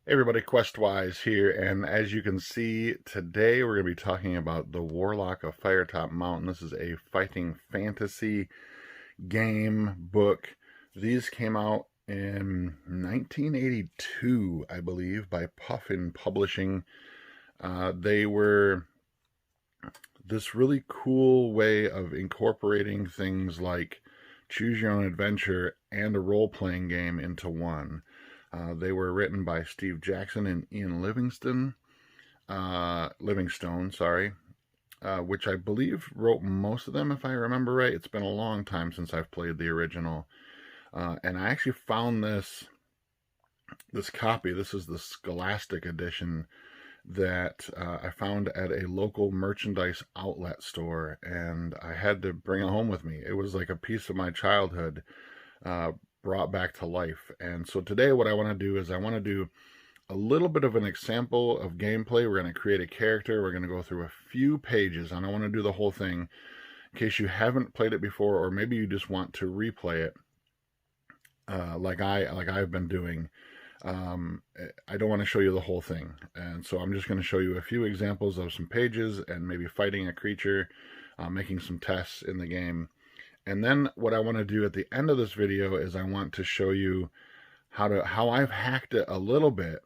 Hey everybody, Questwise here, and as you can see, today we're going to be talking about The Warlock of Firetop Mountain. This is a fighting fantasy game book. These came out in 1982, I believe, by Puffin Publishing. They were this really cool way of incorporating things like choose your own adventure and a role-playing game into one. They were written by Steve Jackson and Ian Livingstone, sorry, which I believe wrote most of them, if I remember right. It's been a long time since I've played the original, and I actually found this copy. This is the Scholastic edition that I found at a local merchandise outlet store, and I had to bring it home with me. It was like a piece of my childhood uh, brought back to life. And so today, what I want to do is I want to do a little bit of an example of gameplay. We're going to create a character. We're going to go through a few pages. I don't want to do the whole thing in case you haven't played it before, or maybe you just want to replay it, like I've been doing. I don't want to show you the whole thing, and so I'm just going to show you a few examples of some pages and maybe fighting a creature, making some tests in the game. And then what I want to do at the end of this video is I want to show you how I've hacked it a little bit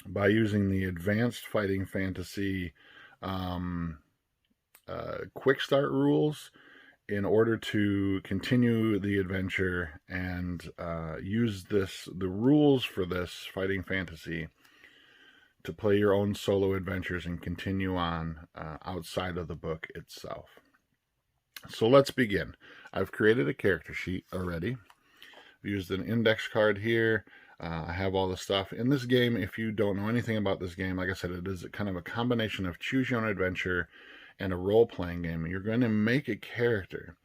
by using the Advanced Fighting Fantasy quick start rules in order to continue the adventure and use the rules for this fighting fantasy to play your own solo adventures and continue on outside of the book itself. So let's begin. I've created a character sheet already. I've used an index card here. I have all the stuff. In this game, if you don't know anything about this game, like I said, it is kind of a combination of choose your own adventure and a role-playing game. You're going to make a character,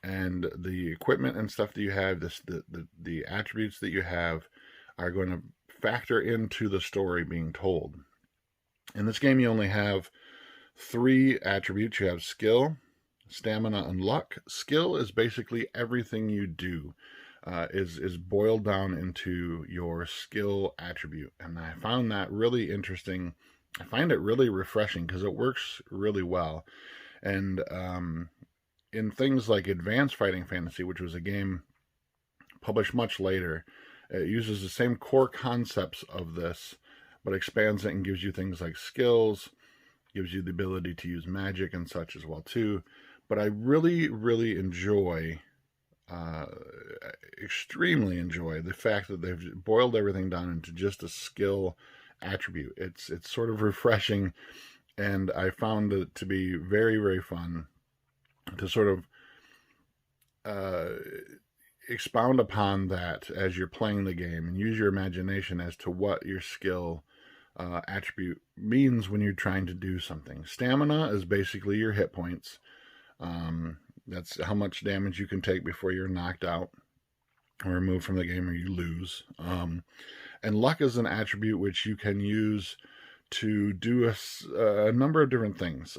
and the equipment and stuff that you have, the attributes that you have, are going to factor into the story being told. In this game, you only have 3 attributes. You have skill, stamina, and luck. Skill is basically everything you do. Is boiled down into your skill attribute, and I found that really interesting. I find it really refreshing because it works really well. And in things like Advanced Fighting Fantasy, which was a game published much later, it uses the same core concepts of this, but expands it and gives you things like skills, gives you the ability to use magic and such as well too. But I really enjoy, extremely enjoy the fact that they've boiled everything down into just a skill attribute. It's sort of refreshing, and I found it to be very fun to sort of expound upon that as you're playing the game and use your imagination as to what your skill attribute means when you're trying to do something. Stamina is basically your hit points. That's how much damage you can take before you're knocked out or removed from the game or you lose. And luck is an attribute which you can use to do a number of different things.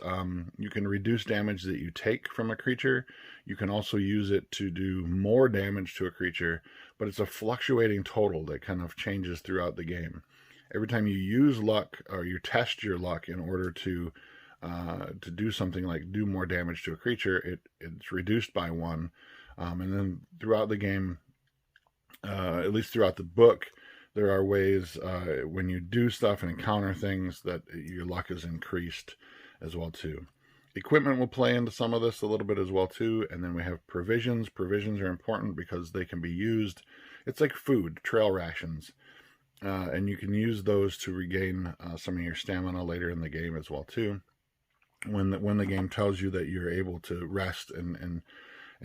You can reduce damage that you take from a creature. You can also use it to do more damage to a creature, but it's a fluctuating total that kind of changes throughout the game. Every time you use luck, or you test your luck in order to do something like do more damage to a creature, it's reduced by 1. And then throughout the game, at least throughout the book, there are ways when you do stuff and encounter things that your luck is increased as well too. Equipment will play into some of this a little bit as well too. And then we have provisions. Provisions are important because they can be used. It's like food, trail rations. And you can use those to regain some of your stamina later in the game as well too. When the game tells you that you're able to rest and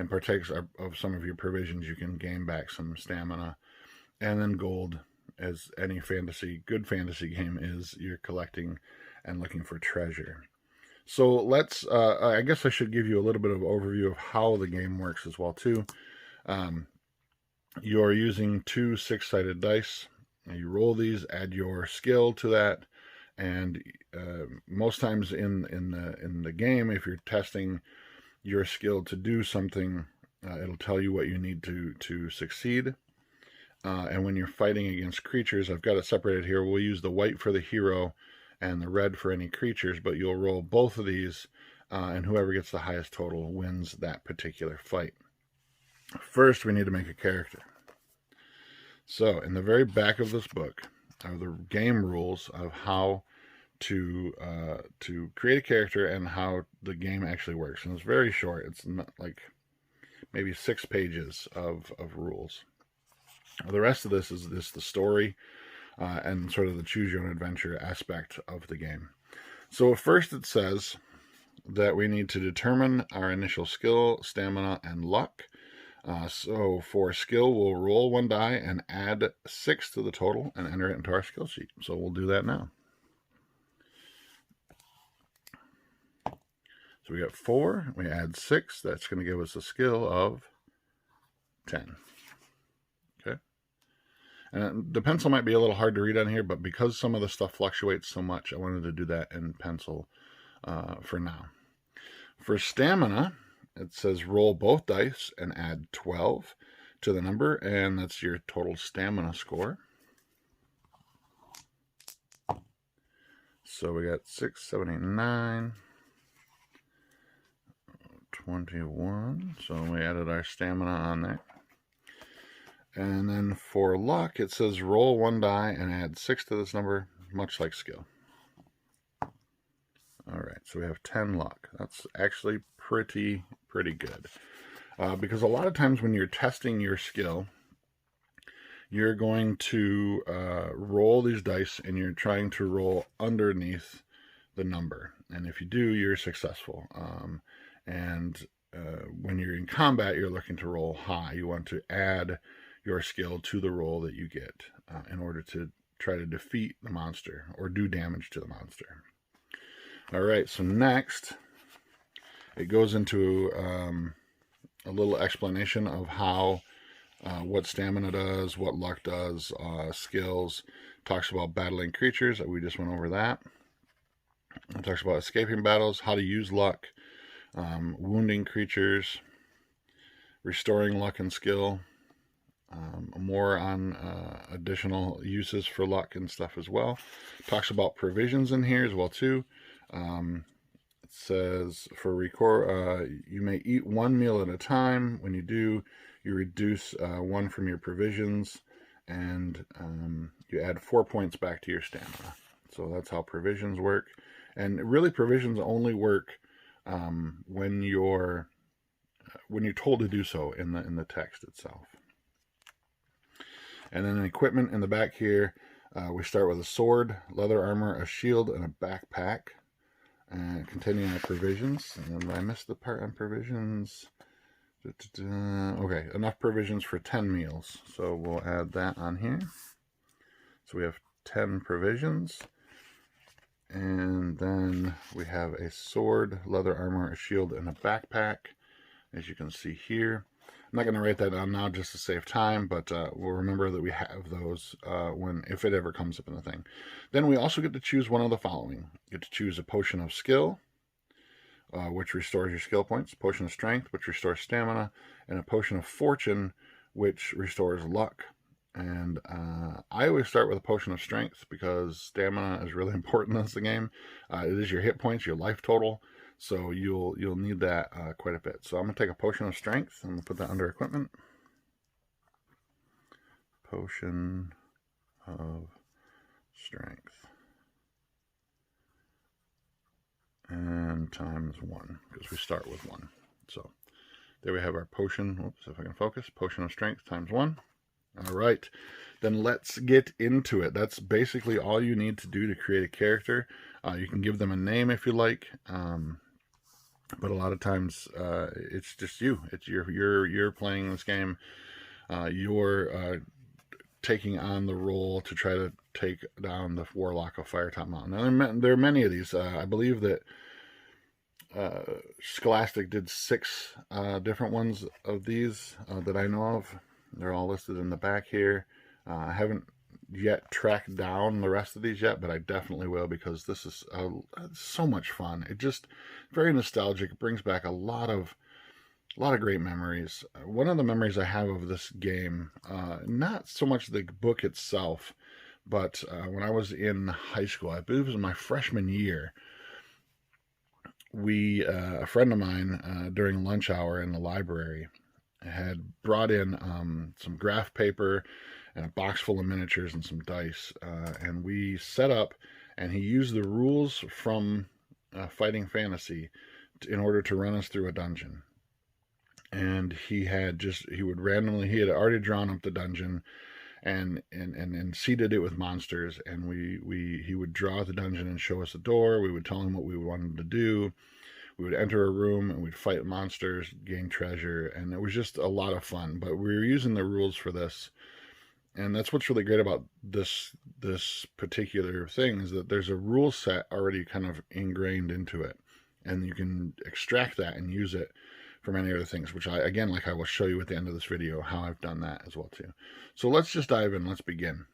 partake of some of your provisions, you can gain back some stamina. And then gold, as any good fantasy game is, you're collecting and looking for treasure. So let's, I guess I should give you a little bit of overview of how the game works as well too. You're using 2 6-sided dice. You roll these, add your skill to that, and most times in the game, if you're testing your skill to do something, it'll tell you what you need to succeed. and when you're fighting against creatures, I've got it separated here. We'll use the white for the hero and the red for any creatures, but you'll roll both of these, and whoever gets the highest total wins that particular fight. First, we need to make a character. So, in the very back of this book are the game rules of how to create a character and how the game actually works. And it's very short. It's not like maybe 6 pages of rules. The rest of this is the story and sort of the choose your own adventure aspect of the game. So first it says that we need to determine our initial skill, stamina, and luck. So for skill, we'll roll 1 die and add 6 to the total and enter it into our skill sheet. So we'll do that now. So we got 4, we add 6, that's going to give us a skill of 10. Okay. And the pencil might be a little hard to read on here, but because some of the stuff fluctuates so much, I wanted to do that in pencil for now. For stamina, it says roll both dice and add 12 to the number, and that's your total stamina score. So we got 6, 7, 8, 9, 21. So we added our stamina on there. And then for luck, it says roll 1 die and add 6 to this number, much like skill. All right, so we have 10 luck. That's actually pretty good. Because a lot of times when you're testing your skill, you're going to roll these dice and you're trying to roll underneath the number. And if you do, you're successful. When you're in combat, you're looking to roll high. You want to add your skill to the roll that you get in order to try to defeat the monster or do damage to the monster. All right, so next it goes into a little explanation of how what stamina does, what luck does, skills. Talks about battling creatures. We just went over that. It talks about escaping battles, how to use luck, wounding creatures, restoring luck and skill, more on additional uses for luck and stuff as well. Talks about provisions in here as well too. It says for you may eat 1 meal at a time. When you do, you reduce 1 from your provisions, and you add 4 points back to your stamina. So that's how provisions work. And really, provisions only work when you're told to do so in the text itself. And then equipment in the back here, we start with a sword, leather armor, a shield, and a backpack. And continuing our provisions. And I missed the part on provisions. Okay, enough provisions for 10 meals. So we'll add that on here. So we have 10 provisions. And then we have a sword, leather armor, a shield, and a backpack, as you can see here. I'm not going to write that down now just to save time, but we'll remember that we have those if it ever comes up in the thing. Then we also get to choose one of the following. You get to choose a potion of skill, which restores your skill points, potion of strength, which restores stamina, and a potion of fortune, which restores luck. And I always start with a potion of strength because stamina is really important in this game. It is your hit points, your life total. So you'll need that quite a bit. So I'm going to take a potion of strength and put that under equipment. Potion of strength. And times 1, because we start with 1. So there we have our potion. Oops, if I can focus. Potion of strength times 1. All right, then let's get into it. That's basically all you need to do to create a character. You can give them a name if you like. But a lot of times it's just you. It's you're playing this game. You're taking on the role to try to take down the Warlock of Firetop Mountain. Now, there are many of these. I believe that Scholastic did 6 different ones of these that I know of. They're all listed in the back here. I haven't yet tracked down the rest of these yet, but I definitely will, because this is so much fun. It just very nostalgic. It brings back a lot of A lot of great memories. One of the memories I have of this game, not so much the book itself, but when I was in high school, I believe it was my freshman year, a friend of mine, during lunch hour in the library, had brought in some graph paper and a box full of miniatures and some dice, and we set up, and he used the rules from Fighting Fantasy in order to run us through a dungeon. And he had already drawn up the dungeon and seeded it with monsters, and he would draw the dungeon and show us the door. We would tell him what we wanted to do. We would enter a room and we'd fight monsters, gain treasure, and it was just a lot of fun. But we were using the rules for this, and that's what's really great about this particular thing, is that there's a rule set already kind of ingrained into it, and you can extract that and use it for many other things, which I will show you at the end of this video how I've done that as well too. So let's just dive in. Let's begin.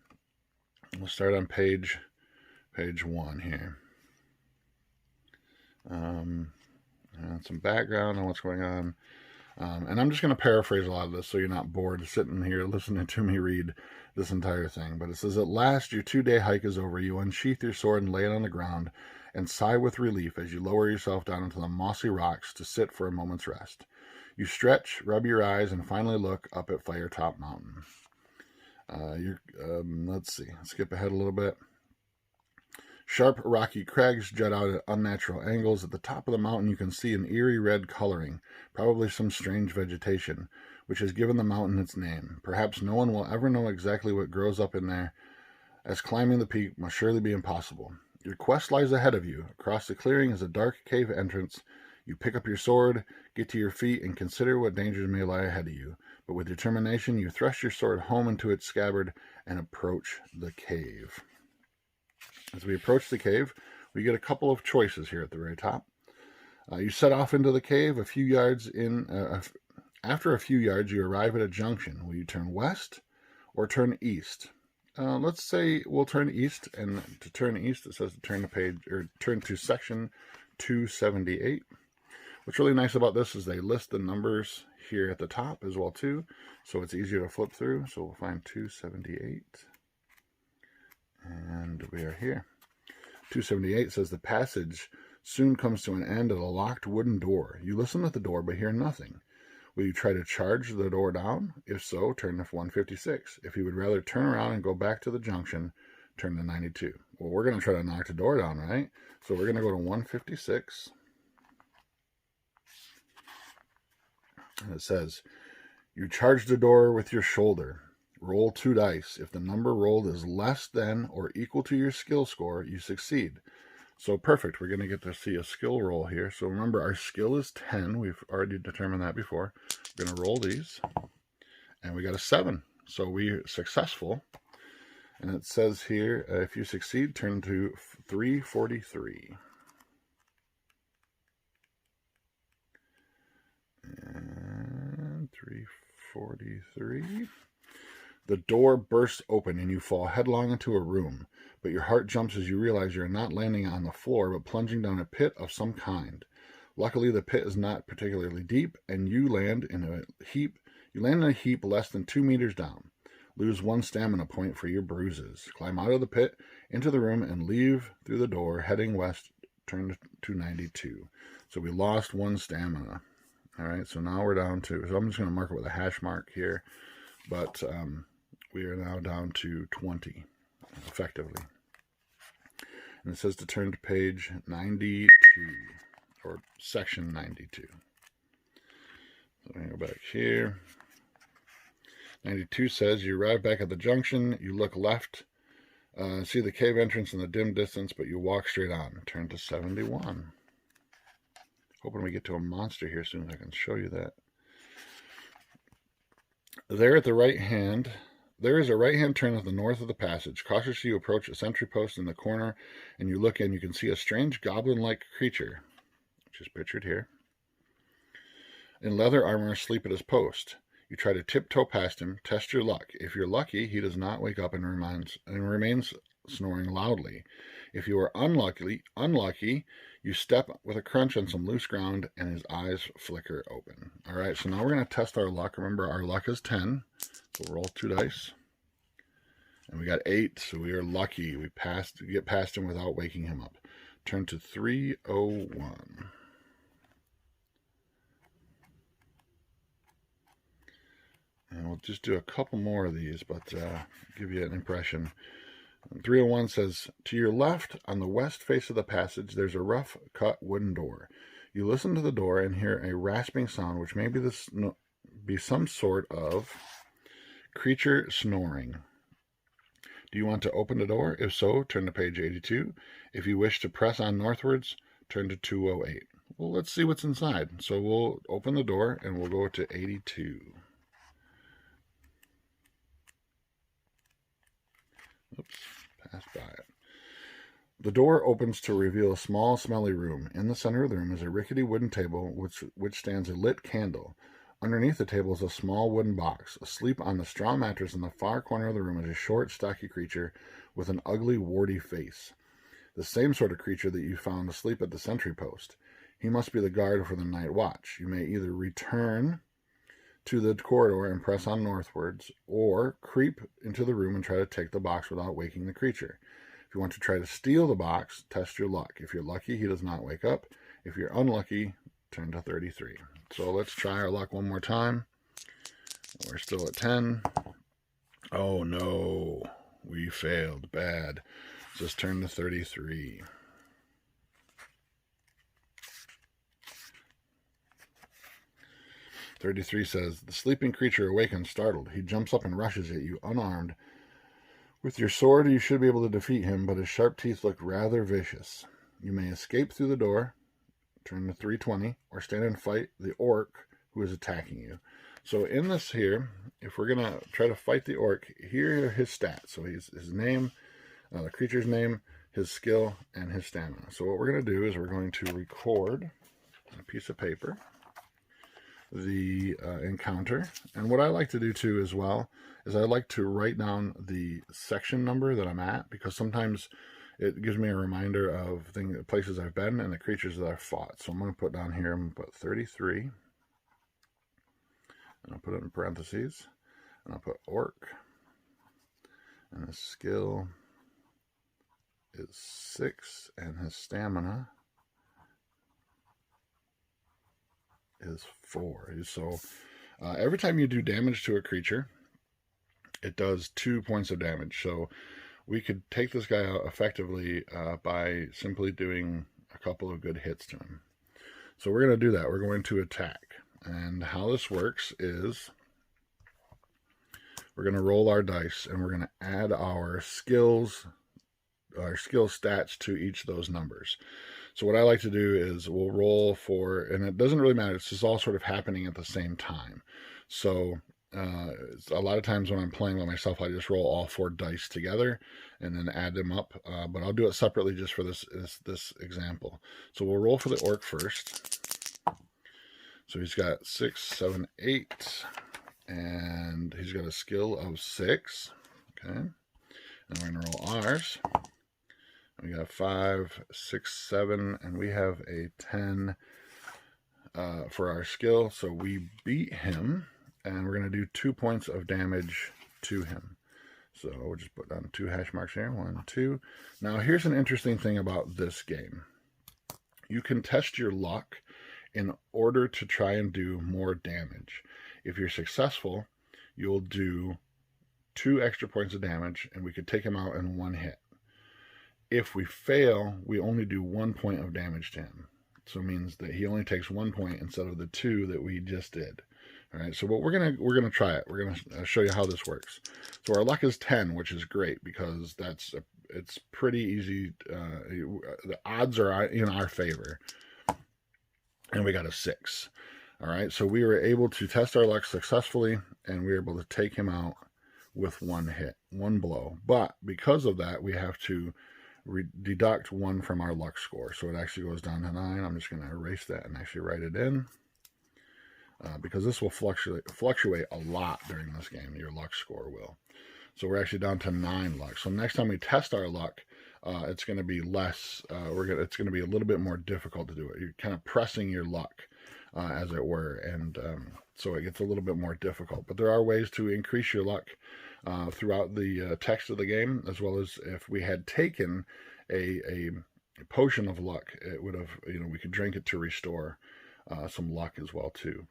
We'll start on page 1 here. Some background on what's going on. And I'm just going to paraphrase a lot of this so you're not bored sitting here listening to me read this entire thing. But it says, "At last your 2-day hike is over. You unsheath your sword and lay it on the ground and sigh with relief as you lower yourself down into the mossy rocks to sit for a moment's rest. You stretch, rub your eyes, and finally look up at Firetop Mountain." Let's see. Skip ahead a little bit. "Sharp, rocky crags jut out at unnatural angles. At the top of the mountain you can see an eerie red coloring, probably some strange vegetation, which has given the mountain its name. Perhaps no one will ever know exactly what grows up in there, as climbing the peak must surely be impossible. Your quest lies ahead of you. Across the clearing is a dark cave entrance. You pick up your sword, get to your feet, and consider what dangers may lie ahead of you. But with determination, you thrust your sword home into its scabbard and approach the cave." As we approach the cave, we get a couple of choices here at the very top. You set off into the cave. A few yards in. After a few yards, you arrive at a junction. Will you turn west or turn east? Let's say we'll turn east, and to turn east, it says to turn to section 278. What's really nice about this is they list the numbers here at the top as well too, so it's easier to flip through. So we'll find 278. And we are here. 278 says, "The passage soon comes to an end at a locked wooden door. You listen at the door but hear nothing. Will you try to charge the door down? If so, turn to 156. If you would rather turn around and go back to the junction, turn to 92. Well, we're going to try to knock the door down, right? So we're going to go to 156. And it says, "You charge the door with your shoulder. Roll 2 dice. If the number rolled is less than or equal to your skill score, you succeed." So perfect. We're going to get to see a skill roll here. So remember, our skill is 10. We've already determined that before. We're going to roll these. And we got a 7. So we're successful. And it says here, if you succeed, turn to 343. And 343. The door bursts open and you fall headlong into a room, but your heart jumps as you realize you're not landing on the floor, but plunging down a pit of some kind. Luckily, the pit is not particularly deep, and you land in a heap. You land in a heap less than 2 meters down. Lose 1 stamina point for your bruises. Climb out of the pit, into the room, and leave through the door, heading west, turn to 92. So we lost 1 stamina. All right, so now we're down to, so I'm just going to mark it with a hash mark here, but we are now down to 20, effectively. And it says to turn to page 92, or section 92. So I'm going to go back here. 92 says you arrive back at the junction, you look left, see the cave entrance in the dim distance, but you walk straight on. Turn to 71. Hoping we get to a monster here soon as I can show you that. There is a right-hand turn at the north of the passage. Cautiously you approach a sentry post in the corner, and you look in. You can see a strange goblin-like creature, which is pictured here, in leather armor asleep at his post. You try to tiptoe past him, test your luck. If you're lucky, he does not wake up and remains snoring loudly. If you are unlucky, you step with a crunch on some loose ground and his eyes flicker open. All right, so now we're going to test our luck. Remember, our luck is 10. So roll 2 dice. And we got 8, so we are lucky. We get past him without waking him up. Turn to 301. And we'll just do a couple more of these, but give you an impression. 301 says, to your left, on the west face of the passage, there's a rough cut wooden door. You listen to the door and hear a rasping sound, which may be some sort of creature snoring. Do you want to open the door? If so, turn to page 82. If you wish to press on northwards, turn to 208. Well, let's see what's inside. So we'll open the door and we'll go to 82. Oops, passed by it. The door opens to reveal a small, smelly room. In the center of the room is a rickety wooden table which stands a lit candle. Underneath the table is a small wooden box. Asleep on the straw mattress in the far corner of the room is a short, stocky creature with an ugly, warty face. The same sort of creature that you found asleep at the sentry post. He must be the guard for the night watch. You may either return to the corridor and press on northwards, or creep into the room and try to take the box without waking the creature. If you want to try to steal the box, test your luck. If you're lucky, he does not wake up. If you're unlucky, turn to 33. So let's try our luck one more time. We're still at 10. Oh no, we failed. Bad. Just turn to 33. "33 says, the sleeping creature awakens startled. He jumps up and rushes at you, unarmed. With your sword, you should be able to defeat him, but his sharp teeth look rather vicious. You may escape through the door, turn to 320, or stand and fight the orc who is attacking you. So in this here, if we're going to try to fight the orc, here are his stats. So his name, the creature's name, his skill, and his stamina. So what we're going to do is we're going to record on a piece of paper the encounter. And what I like to do too as well is I like to write down the section number that I'm at, because sometimes it gives me a reminder of places I've been and the creatures that I've fought. So I'm going to put down here, I'm going to put 33, and I'll put it in parentheses, and I'll put orc, and his skill is 6, and his stamina is 4. So every time you do damage to a creature, it does 2 points of damage. So we could take this guy out effectively by simply doing a couple of good hits to him. So we're going to do that. We're going to attack. And how this works is we're going to roll our dice, and we're going to add our skill stats to each of those numbers. So what I like to do is we'll roll for, and it doesn't really matter, it's just all sort of happening at the same time. So a lot of times when I'm playing by myself, I just roll all 4 dice together and then add them up. But I'll do it separately just for this example. So we'll roll for the orc first. So he's got 6, 7, 8, and he's got a skill of 6. Okay, and we're going to roll ours. We got 5, 6, 7, and we have a 10 for our skill. So we beat him, and we're going to do 2 points of damage to him. So we'll just put down 2 hash marks here. 1, 2. Now here's an interesting thing about this game. You can test your luck in order to try and do more damage. If you're successful, you'll do 2 extra points of damage, and we could take him out in 1 hit. If we fail, we only do 1 point of damage to him. So it means that he only takes 1 point instead of the 2 that we just did. All right, so what we're gonna try it. We're gonna show you how this works. So our luck is 10, which is great because it's pretty easy. The odds are in our favor, and we got a 6. All right, so we were able to test our luck successfully, and we were able to take him out with 1 hit, 1 blow. But because of that, we have to deduct 1 from our luck score. So it actually goes down to 9. I'm just going to erase that and actually write it in. Because this will fluctuate a lot during this game. Your luck score will. So we're actually down to 9 luck. So next time we test our luck, it's going to be less. It's going to be a little bit more difficult to do it. You're kind of pressing your luck, as it were, and so it gets a little bit more difficult. But there are ways to increase your luck throughout the text of the game, as well as if we had taken a potion of luck, it would have, we could drink it to restore some luck as well too.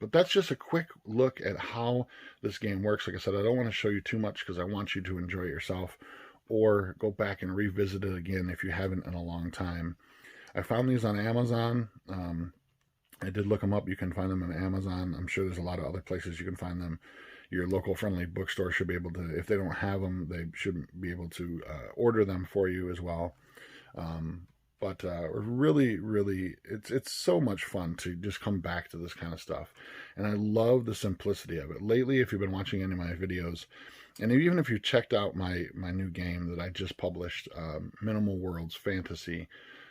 But that's just a quick look at how this game works. Like I said, I don't want to show you too much because I want you to enjoy it yourself, or go back and revisit it again if you haven't in a long time. I found these on Amazon. I did look them up. You can find them on Amazon. I'm sure there's a lot of other places you can find them. Your local friendly bookstore should be able to, if they don't have them, they should be able to order them for you as well. But really, it's so much fun to just come back to this kind of stuff. And I love the simplicity of it. Lately, if you've been watching any of my videos, and even if you checked out my new game that I just published, Minimal Worlds Fantasy,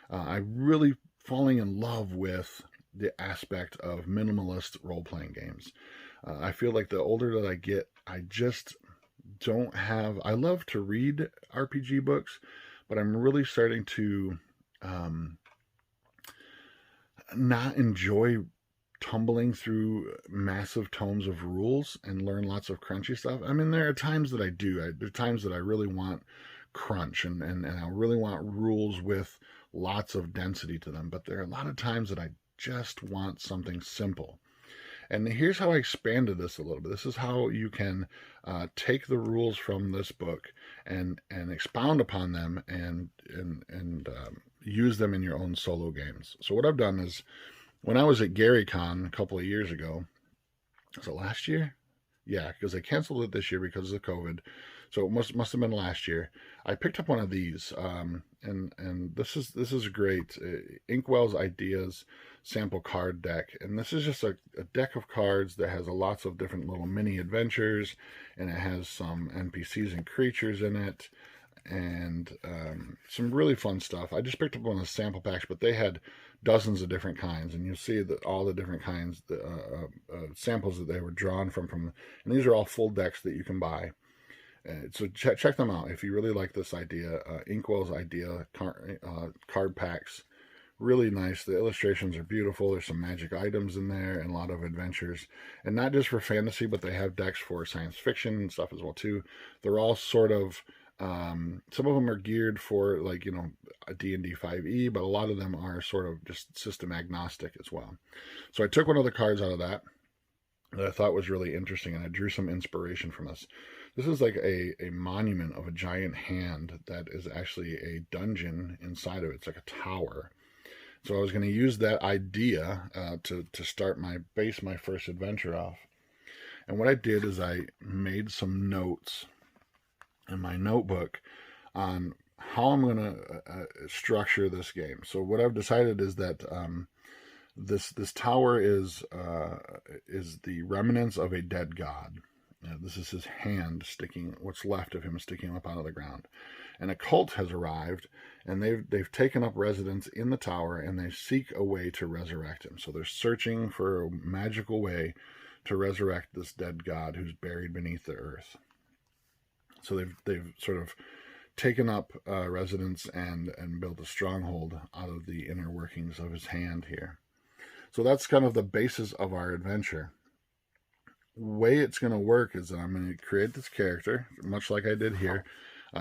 I'm really falling in love with the aspect of minimalist role-playing games. I feel like the older that I get, I just don't have... I love to read RPG books, but I'm really starting to not enjoy tumbling through massive tomes of rules and learn lots of crunchy stuff. I mean, there are times that I do. There are times that I really want crunch and I really want rules with lots of density to them. But there are a lot of times that I just want something simple. And here's how I expanded this a little bit. This is how you can take the rules from this book and expound upon them and use them in your own solo games. So what I've done is, when I was at GaryCon a couple of years ago, was it last year? Yeah, because they canceled it this year because of COVID. So it must have been last year. I picked up one of these, and this is great. Inkwell's Ideas sample card deck, and this is just a deck of cards that has lots of different little mini adventures, and it has some NPCs and creatures in it, and some really fun stuff. I just picked up one of the sample packs, but they had dozens of different kinds, and you'll see that all the different kinds, samples that they were drawn from, and these are all full decks that you can buy. So check them out if you really like this idea. Inkwell's Idea card packs, really nice. The illustrations are beautiful. There's some magic items in there and a lot of adventures, and not just for fantasy, but they have decks for science fiction and stuff as well too. They're all sort of some of them are geared for, like, a D&D 5e, but a lot of them are sort of just system agnostic as well. So I took one of the cards out of that I thought was really interesting, and I drew some inspiration from this. This is like a monument of a giant hand that is actually a dungeon inside of it. It's like a tower. So I was going to use that idea to start my first adventure off. And what I did is I made some notes in my notebook on how I'm going to structure this game. So what I've decided is that this tower is the remnants of a dead god. This is his hand sticking, what's left of him sticking up out of the ground. And a cult has arrived, and they've taken up residence in the tower, and they seek a way to resurrect him. So they're searching for a magical way to resurrect this dead god who's buried beneath the earth. So they've sort of taken up residence and built a stronghold out of the inner workings of his hand here. So that's kind of the basis of our adventure. Way it's going to work is that I'm going to create this character, much like I did here,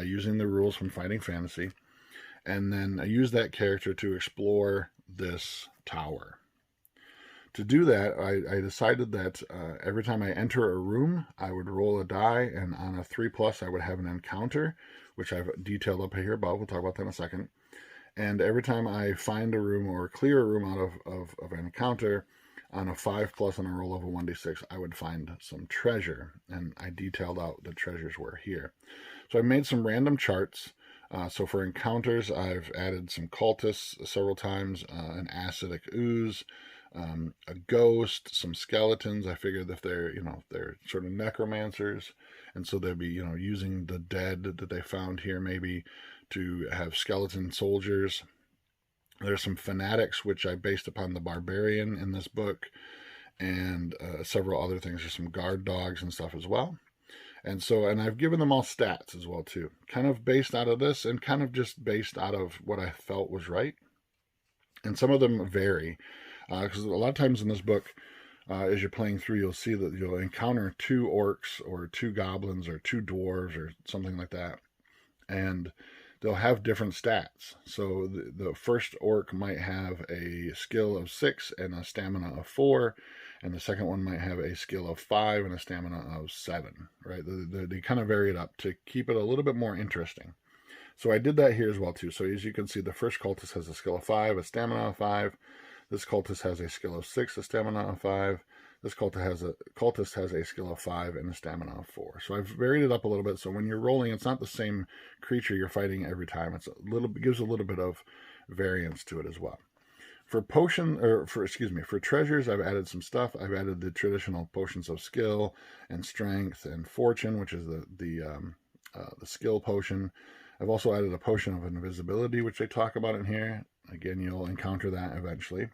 using the rules from Fighting Fantasy, and then I use that character to explore this tower. To do that, I decided that every time I enter a room, I would roll a die, and on a 3+, I would have an encounter, which I've detailed up here above. We'll talk about that in a second. And every time I find a room or clear a room out of an encounter, on a 5+ and a roll of a 1d6, I would find some treasure, and I detailed out the treasures were here. So I made some random charts. So for encounters, I've added some cultists several times, an acidic ooze, a ghost, some skeletons. I figured if they're sort of necromancers, and so they'd be using the dead that they found here maybe to have skeleton soldiers. There's some fanatics, which I based upon the barbarian in this book, and several other things. There's some guard dogs and stuff as well. And I've given them all stats as well too, kind of based out of this and kind of just based out of what I felt was right. And some of them vary, because a lot of times in this book, as you're playing through, you'll see that you'll encounter 2 orcs or 2 goblins or 2 dwarves or something like that, and they'll have different stats. So the first orc might have a skill of 6 and a stamina of 4, and the second one might have a skill of 5 and a stamina of 7, right? They kind of vary it up to keep it a little bit more interesting. So I did that here as well too. So as you can see, the first cultist has a skill of 5, a stamina of 5. This cultist has a skill of 6, a stamina of 5. This cultist has a skill of 5 and a stamina of 4. So I've varied it up a little bit. So when you're rolling, it's not the same creature you're fighting every time. It gives a little bit of variance to it as well. For treasures, I've added some stuff. I've added the traditional potions of skill and strength and fortune, which is the skill potion. I've also added a potion of invisibility, which they talk about in here. Again, you'll encounter that eventually.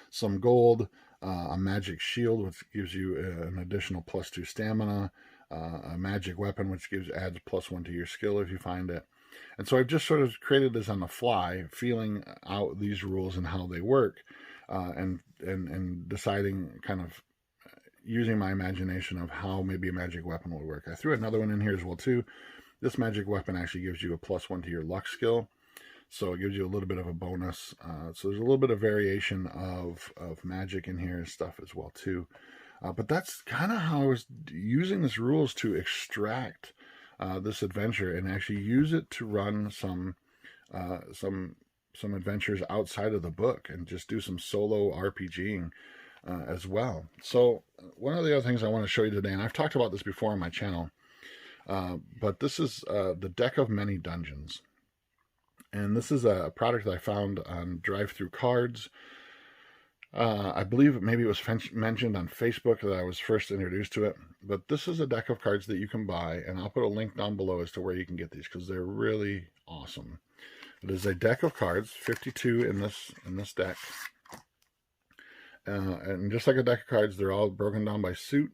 Some gold, a magic shield, which gives you an additional +2 stamina, a magic weapon, which adds +1 to your skill if you find it. And so I've just sort of created this on the fly, feeling out these rules and how they work, and deciding, kind of using my imagination of how maybe a magic weapon will work. I threw another one in here as well too. This magic weapon actually gives you a +1 to your luck skill, so it gives you a little bit of a bonus. So there's a little bit of variation of magic in here and stuff as well too. But that's kind of how I was using these rules to extract this adventure and actually use it to run some adventures outside of the book and just do some solo RPGing as well. So one of the other things I want to show you today, and I've talked about this before on my channel, but this is the Deck of Many Dungeons. And this is a product that I found on Drive-Thru Cards. I believe maybe it was mentioned on Facebook that I was first introduced to it. But this is a deck of cards that you can buy, and I'll put a link down below as to where you can get these because they're really awesome. It is a deck of cards, 52 in this deck. And just like a deck of cards, they're all broken down by suit,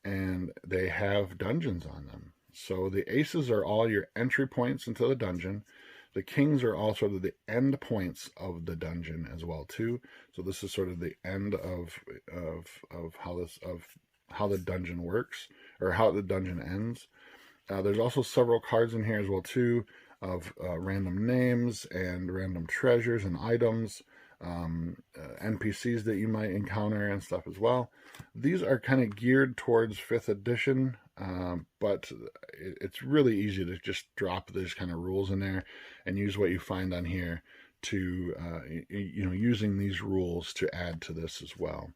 and they have dungeons on them. So the aces are all your entry points into the dungeon. The kings are all sort of the end points of the dungeon as well too. So this is sort of the end of how the dungeon works, or how the dungeon ends. There's also several cards in here as well too of random names and random treasures and items, NPCs that you might encounter and stuff as well. These are kind of geared towards 5th edition, but it's really easy to just drop these kind of rules in there and use what you find on here to, using these rules to add to this as well.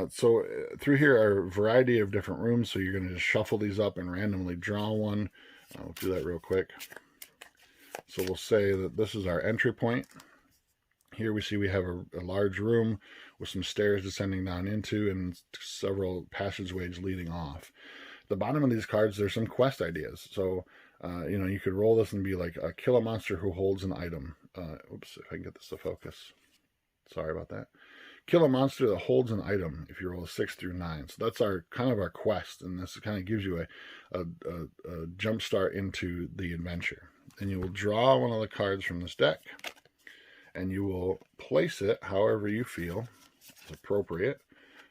So through here are a variety of different rooms, so you're going to just shuffle these up and randomly draw one. I'll do that real quick. So we'll say that this is our entry point. Here we see we have a large room with some stairs descending down into and several passageways leading off. At the bottom of these cards, there's some quest ideas. So, you could roll this and be like, kill a monster who holds an item. Oops, if I can get this to focus. Sorry about that. Kill a monster that holds an item if you roll a 6 through 9. So that's our quest, and this kind of gives you a jump start into the adventure. And you will draw one of the cards from this deck, and you will place it however you feel is appropriate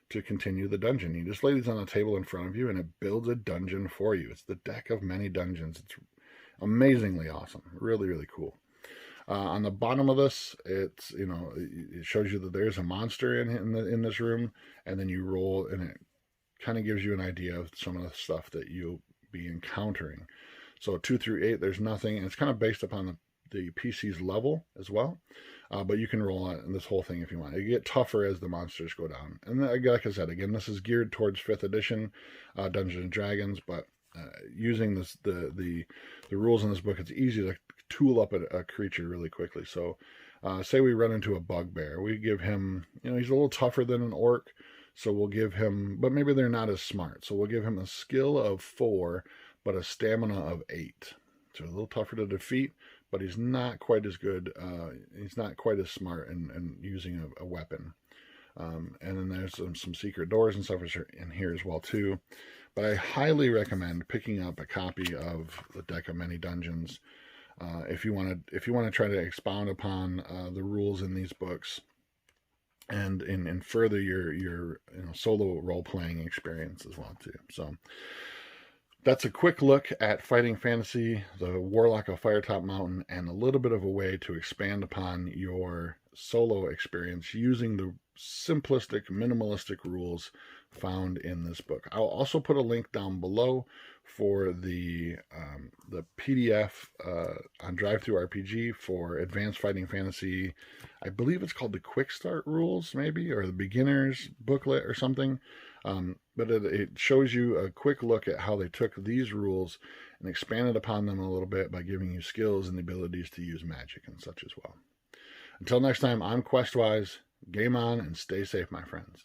to continue the dungeon. You just lay these on a table in front of you, and it builds a dungeon for you. It's the Deck of Many Dungeons. It's amazingly awesome. Really, really cool. On the bottom of this, it shows you that there's a monster in this room, and then you roll, and it kind of gives you an idea of some of the stuff that you'll be encountering. So 2 through 8, there's nothing, and it's kind of based upon the PC's level as well. But you can roll on this whole thing if you want. It get tougher as the monsters go down. And like I said, again, this is geared towards 5th edition Dungeons and Dragons, but using the rules in this book, it's easy to tool up a creature really quickly. So say we run into a bugbear. We give him, he's a little tougher than an orc, so we'll give him, but maybe they're not as smart. So we'll give him a skill of 4, but a stamina of 8. So a little tougher to defeat, but he's not quite as good. He's not quite as smart in using a weapon. And then there's some secret doors and stuff in here as well too. But I highly recommend picking up a copy of the Deck of Many Dungeons if you want to try to expound upon the rules in these books and further your solo role playing experience as well too. So that's a quick look at Fighting Fantasy, the Warlock of Firetop Mountain, and a little bit of a way to expand upon your solo experience using the simplistic, minimalistic rules found in this book. I'll also put a link down below for the PDF on DriveThruRPG for Advanced Fighting Fantasy. I believe it's called the Quick Start Rules, maybe, or the Beginner's Booklet or something. But it shows you a quick look at how they took these rules and expanded upon them a little bit by giving you skills and the abilities to use magic and such as well. Until next time, I'm Questwise. Game on and stay safe, my friends.